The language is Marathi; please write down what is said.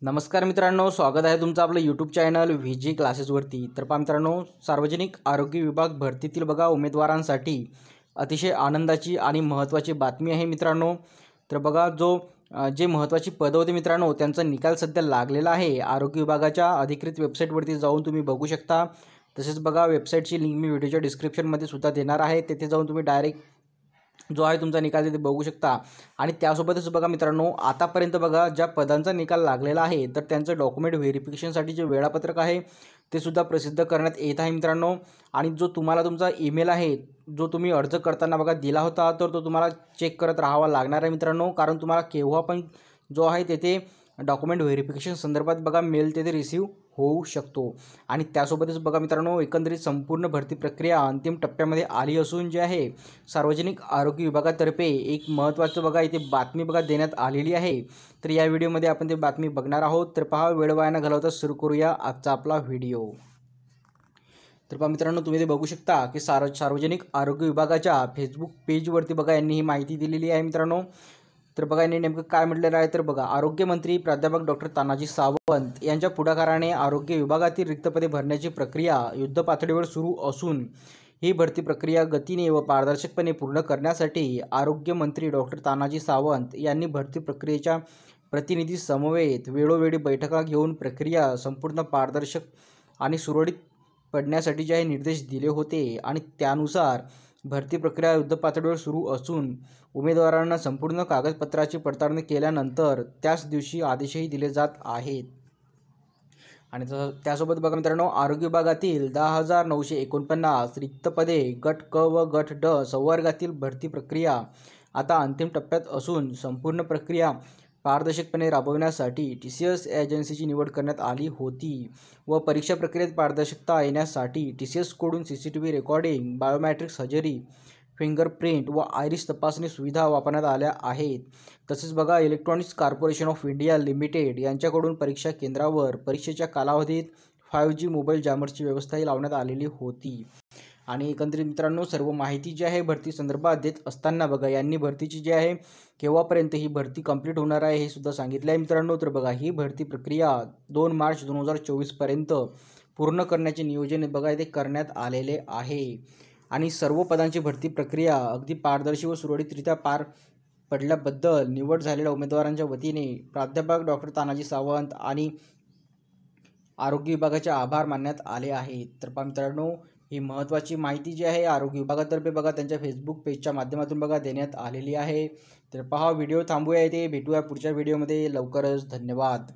नमस्कार मित्रांनो, स्वागत आहे तुमचं आपलं यूट्यूब चॅनल व्हीजी क्लासेसवरती। तर पहा मित्रांनो, सार्वजनिक आरोग्य विभाग भरतीतील बघा उमेदवारांसाठी अतिशय आनंदाची आणि महत्त्वाची बातमी आहे मित्रांनो। तर बघा जे महत्त्वाची पदं होती मित्रांनो, त्यांचा निकाल सध्या लागलेला आहे। आरोग्य विभागाच्या अधिकृत वेबसाईटवरती जाऊन तुम्ही बघू शकता। तसेच बघा वेबसाईटची लिंक मी व्हिडिओच्या डिस्क्रिप्शनमध्ये सुद्धा देणार आहे, तेथे जाऊन तुम्ही डायरेक्ट जो आहे तुमचा निकाल तिथे बघू शकता। आणि त्यासोबतच बघा मित्रांनो, आतापर्यंत बघा ज्या पदांचा निकाल लागलेला आहे तर त्यांचं डॉक्युमेंट व्हेरिफिकेशनसाठी जे वेळापत्रक आहे ते सुद्धा प्रसिद्ध करण्यात येत आहे मित्रांनो। आणि जो तुम्हाला तुमचा ईमेल आहे जो तुम्ही अर्ज करताना बघा दिला होता तर तो तुम्हाला चेक करत राहावा लागणार आहे मित्रांनो, कारण तुम्हाला केव्हा पण जो आहे तेथे डॉक्युमेंट व्हेरिफिकेशन संदर्भात बघा मेल तेथे रिसीव होऊ शकतो। आणि त्यासोबतच बघा मित्रांनो, एकंदरीत संपूर्ण भरती प्रक्रिया अंतिम टप्प्यामध्ये आली असून जे आहे सार्वजनिक आरोग्य विभागातर्फे एक महत्त्वाचं बघा इथे बातमी बघा देण्यात आलेली आहे। तर या व्हिडिओमध्ये आपण ते बातमी बघणार आहोत। तर पहा, वेळ वाया न घालवता सुरू करूया आजचा आपला व्हिडिओ। तर पहा मित्रांनो, तुम्ही ते बघू शकता की सार्वजनिक आरोग्य विभागाच्या फेसबुक पेजवरती बघा यांनी ही माहिती दिलेली आहे मित्रांनो। तर बघा यांनी नेमकं काय म्हटलेलं आहे, तर बघा आरोग्यमंत्री प्राध्यापक डॉक्टर तानाजी सावंत यांच्या पुढाकाराने आरोग्य विभागातील रिक्त पदे भरण्याची प्रक्रिया युद्धपातळीवर सुरू असून ही भरती प्रक्रिया गतीने व पारदर्शकपणे पूर्ण करण्यासाठी आरोग्यमंत्री डॉक्टर तानाजी सावंत यांनी भरती प्रक्रियेच्या प्रतिनिधी समवेत वेळोवेळी बैठका घेऊन प्रक्रिया संपूर्ण पारदर्शक आणि सुरळीत पडण्यासाठी जे निर्देश दिले होते। आणि त्यानुसार भरती प्रक्रिया युद्धपातळीवर सुरू असून उमेदवारांना संपूर्ण कागदपत्राची पडताळणी केल्यानंतर त्याच दिवशी आदेशही दिले जात आहेत। आणि त्यासोबत बघा मित्रांनो, आरोग्य विभागातील 10,949 रिक्त पदे गट क व गट ड संवर्गातील भरती प्रक्रिया आता अंतिम टप्प्यात असून संपूर्ण प्रक्रिया पारदर्शकपणे राबवण्यासाठी TCS एजन्सीची निवड करण्यात आली होती व परीक्षा प्रक्रियेत पारदर्शकता येण्यासाठी TCS कडून CCTV रेकॉर्डिंग, बायोमॅट्रिक्स हजेरी, फिंगरप्रिंट व आयरिस तपासणी सुविधा वापरण्यात आल्या आहेत। तसेच बघा electronics corporation of India limited यांच्याकडून परीक्षा केंद्रावर परीक्षेच्या कालावधीत 5G मोबाईल जॅमर्सची व्यवस्थाही लावण्यात आलेली होती। आणि एकंदरीत मित्रांनो, सर्व माहिती जी आहे भरती संदर्भात देत असताना बघा यांनी भरतीची जी आहे केव्हापर्यंत ही भरती कंप्लीट होणार आहे हे सुद्धा सांगितलं आहे मित्रांनो। तर बघा ही भरती प्रक्रिया 2 मार्च 2024 पर्यंत पूर्ण करण्याचे नियोजन बघा इथे करण्यात आलेले आहे। आणि सर्व पदांची भरती प्रक्रिया अगदी पारदर्शी व सुरळीतरित्या पार पडल्याबद्दल निवड झालेल्या उमेदवारांच्या वतीने प्राध्यापक डॉक्टर तानाजी सावंत आणि आरोग्य विभागाचे आभार मानण्यात आले आहेत। तर पहा मित्रांनो, ही महत्त्वाची माहिती जी आहे आरोग्य विभागातर्फे बघा त्यांच्या फेसबुक पेजच्या माध्यमातून बघा देण्यात आलेली आहे। तर पहा, व्हिडिओ थांबूया इथे, भेटूया पुढच्या व्हिडिओमध्ये लवकरच। धन्यवाद।